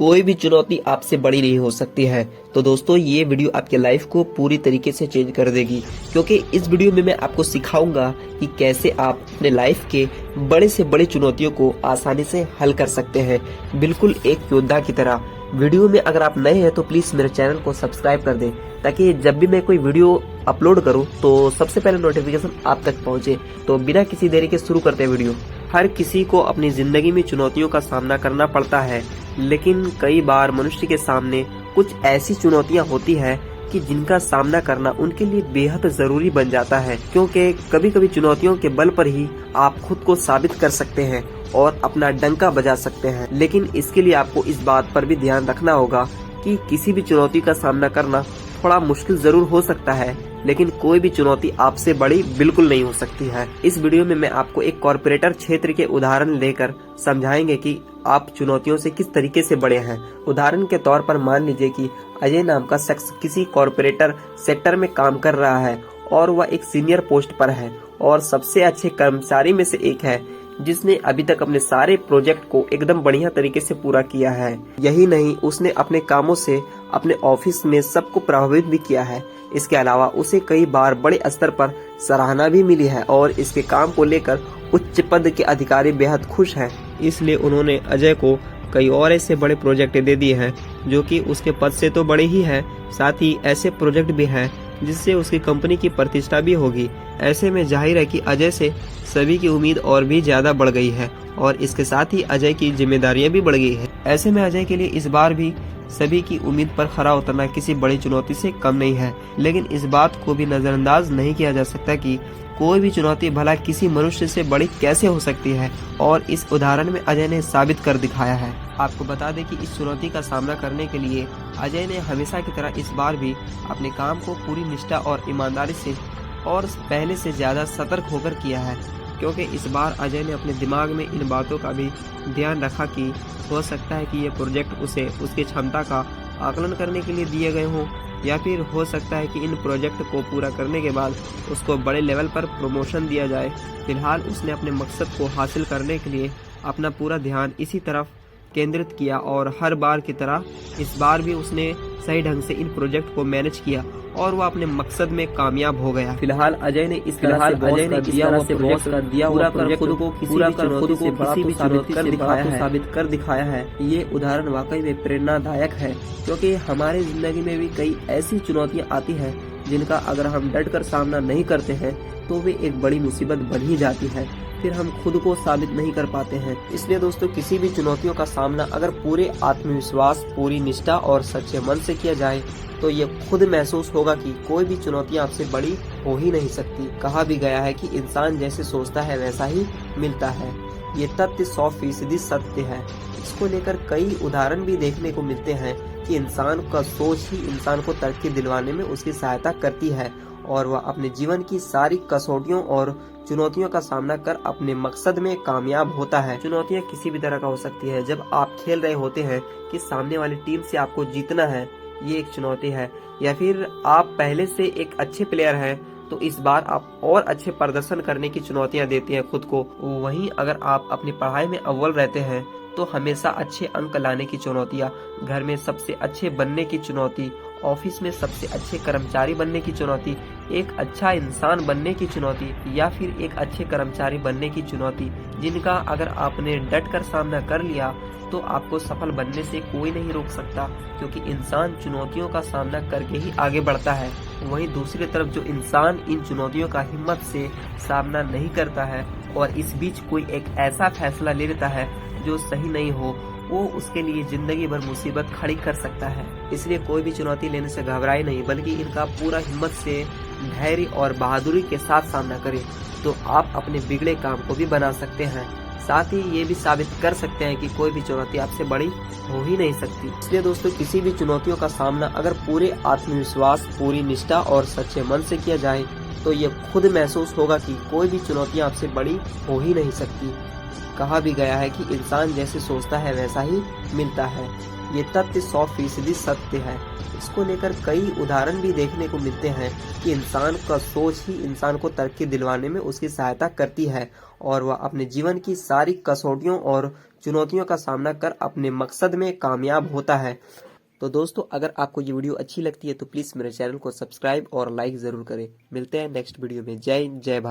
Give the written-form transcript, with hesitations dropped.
कोई भी चुनौती आपसे बड़ी नहीं हो सकती है। तो दोस्तों ये वीडियो आपके लाइफ को पूरी तरीके से चेंज कर देगी, क्योंकि इस वीडियो में मैं आपको सिखाऊंगा कि कैसे आप अपने लाइफ के बड़े से बड़े चुनौतियों को आसानी से हल कर सकते हैं, बिल्कुल एक योद्धा की तरह। वीडियो में अगर आप नए हैं तो प्लीज मेरे चैनल को सब्सक्राइब कर दें, ताकि जब भी मैं कोई वीडियो अपलोड करूं तो सबसे पहले नोटिफिकेशन आप तक पहुंचे। तो बिना किसी देरी के शुरू करते हैं वीडियो। हर किसी को अपनी जिंदगी में चुनौतियों का सामना करना पड़ता है, लेकिन कई बार मनुष्य के सामने कुछ ऐसी चुनौतियां होती है कि जिनका सामना करना उनके लिए बेहद जरूरी बन जाता है, क्योंकि कभी कभी चुनौतियों के बल पर ही आप खुद को साबित कर सकते हैं और अपना डंका बजा सकते हैं। लेकिन इसके लिए आपको इस बात पर भी ध्यान रखना होगा कि किसी भी चुनौती का सामना करना थोड़ा मुश्किल जरूर हो सकता है, लेकिन कोई भी चुनौती आपसे बड़ी बिल्कुल नहीं हो सकती है। इस वीडियो में मैं आपको एक कॉर्पोरेटर क्षेत्र के उदाहरण लेकर समझाएंगे कि आप चुनौतियों से किस तरीके से बड़े हैं। उदाहरण के तौर पर मान लीजिए कि अजय नाम का शख्स किसी कॉर्पोरेटर सेक्टर में काम कर रहा है और वह एक सीनियर पोस्ट पर है और सबसे अच्छे कर्मचारी में से एक है, जिसने अभी तक अपने सारे प्रोजेक्ट को एकदम बढ़िया तरीके से पूरा किया है। यही नहीं, उसने अपने कामों से अपने ऑफिस में सबको प्रभावित भी किया है। इसके अलावा उसे कई बार बड़े स्तर पर सराहना भी मिली है और इसके काम को लेकर उच्च पद के अधिकारी बेहद खुश हैं। इसलिए उन्होंने अजय को कई और ऐसे बड़े प्रोजेक्ट दे दिए हैं जो कि उसके पद से तो बड़े ही हैं, साथ ही ऐसे प्रोजेक्ट भी हैं जिससे उसकी कंपनी की प्रतिष्ठा भी होगी। ऐसे में जाहिर है कि अजय से सभी की उम्मीद और भी ज्यादा बढ़ गई है और इसके साथ ही अजय की जिम्मेदारियां भी बढ़ गई है। ऐसे में अजय के लिए इस बार भी सभी की उम्मीद पर खरा उतरना किसी बड़ी चुनौती से कम नहीं है। लेकिन इस बात को भी नजरअंदाज नहीं किया जा सकता कि कोई भी चुनौती भला किसी मनुष्य से बड़ी कैसे हो सकती है, और इस उदाहरण में अजय ने साबित कर दिखाया है। आपको बता दें कि इस चुनौती का सामना करने के लिए अजय ने हमेशा की तरह इस बार भी अपने काम को पूरी निष्ठा और ईमानदारी से और पहले से ज्यादा सतर्क होकर किया है, क्योंकि इस बार अजय ने अपने दिमाग में इन बातों का भी ध्यान रखा कि हो सकता है कि ये प्रोजेक्ट उसे उसकी क्षमता का आकलन करने के लिए दिए गए हों, या फिर हो सकता है कि इन प्रोजेक्ट को पूरा करने के बाद उसको बड़े लेवल पर प्रमोशन दिया जाए। फिलहाल उसने अपने मकसद को हासिल करने के लिए अपना पूरा ध्यान इसी तरफ केंद्रित किया और हर बार की तरह इस बार भी उसने सही ढंग से इन प्रोजेक्ट को मैनेज किया और वो अपने मकसद में कामयाब हो गया। फिलहाल अजय ने इस तरह से खुद को किसी भी चुनौती साबित कर दिखाया है। ये उदाहरण वाकई में प्रेरणादायक है, क्योंकि हमारी जिंदगी में भी कई ऐसी चुनौतियां आती हैं जिनका अगर हम डट कर सामना नहीं करते हैं तो वे एक बड़ी मुसीबत बन ही जाती है, फिर हम खुद को साबित नहीं कर पाते हैं। इसलिए दोस्तों, किसी भी चुनौतियों का सामना अगर पूरे आत्मविश्वास, पूरी निष्ठा और सच्चे मन से किया जाए तो ये खुद महसूस होगा कि कोई भी चुनौती आपसे बड़ी हो ही नहीं सकती। कहा भी गया है कि इंसान जैसे सोचता है वैसा ही मिलता है। ये तथ्य 100% सत्य है। इसको लेकर कई उदाहरण भी देखने को मिलते हैं कि इंसान का सोच ही इंसान को तरक्की दिलवाने में उसकी सहायता करती है और वह अपने जीवन की सारी कसौटियों और चुनौतियों का सामना कर अपने मकसद में कामयाब होता है। चुनौतियां किसी भी तरह का हो सकती है। जब आप खेल रहे होते हैं कि सामने वाली टीम से आपको जीतना है, ये एक चुनौती है, या फिर आप पहले से एक अच्छे प्लेयर हैं तो इस बार आप और अच्छे प्रदर्शन करने की चुनौतियां देती हैं खुद को। वहीं अगर आप अपनी पढ़ाई में अव्वल रहते हैं तो हमेशा अच्छे अंक लाने की चुनौतियां, घर में सबसे अच्छे बनने की चुनौती, ऑफिस में सबसे अच्छे कर्मचारी बनने की चुनौती, एक अच्छा इंसान बनने की चुनौती, या फिर एक अच्छे कर्मचारी बनने की चुनौती, जिनका अगर आपने डट कर सामना कर लिया तो आपको सफल बनने से कोई नहीं रोक सकता, क्योंकि इंसान चुनौतियों का सामना करके ही आगे बढ़ता है। वहीं दूसरी तरफ जो इंसान इन चुनौतियों का हिम्मत से सामना नहीं करता है और इस बीच कोई एक ऐसा फैसला ले लेता है जो सही नहीं हो, वो उसके लिए जिंदगी भर मुसीबत खड़ी कर सकता है। इसलिए कोई भी चुनौती लेने से घबराए नहीं, बल्कि इनका पूरा हिम्मत से, धैर्य और बहादुरी के साथ सामना करें, तो आप अपने बिगड़े काम को भी बना सकते हैं। साथ ही ये भी साबित कर सकते हैं कि कोई भी चुनौती आपसे बड़ी हो ही नहीं सकती। इसलिए दोस्तों, किसी भी चुनौतियों का सामना अगर पूरे आत्मविश्वास, पूरी निष्ठा और सच्चे मन से किया जाए तो ये खुद महसूस होगा कि कोई भी चुनौती आपसे बड़ी हो ही नहीं सकती। कहा भी गया है कि इंसान जैसे सोचता है वैसा ही मिलता है। ये तथ्य 100% सत्य है। इसको लेकर कई उदाहरण भी देखने को मिलते हैं कि इंसान का सोच ही इंसान को तरक्की दिलवाने में उसकी सहायता करती है और वह अपने जीवन की सारी कसौटियों और चुनौतियों का सामना कर अपने मकसद में कामयाब होता है। तो दोस्तों, अगर आपको ये वीडियो अच्छी लगती है तो प्लीज़ मेरे चैनल को सब्सक्राइब और लाइक ज़रूर करें। मिलते हैं नेक्स्ट वीडियो में। जय हिंद, जय भारत।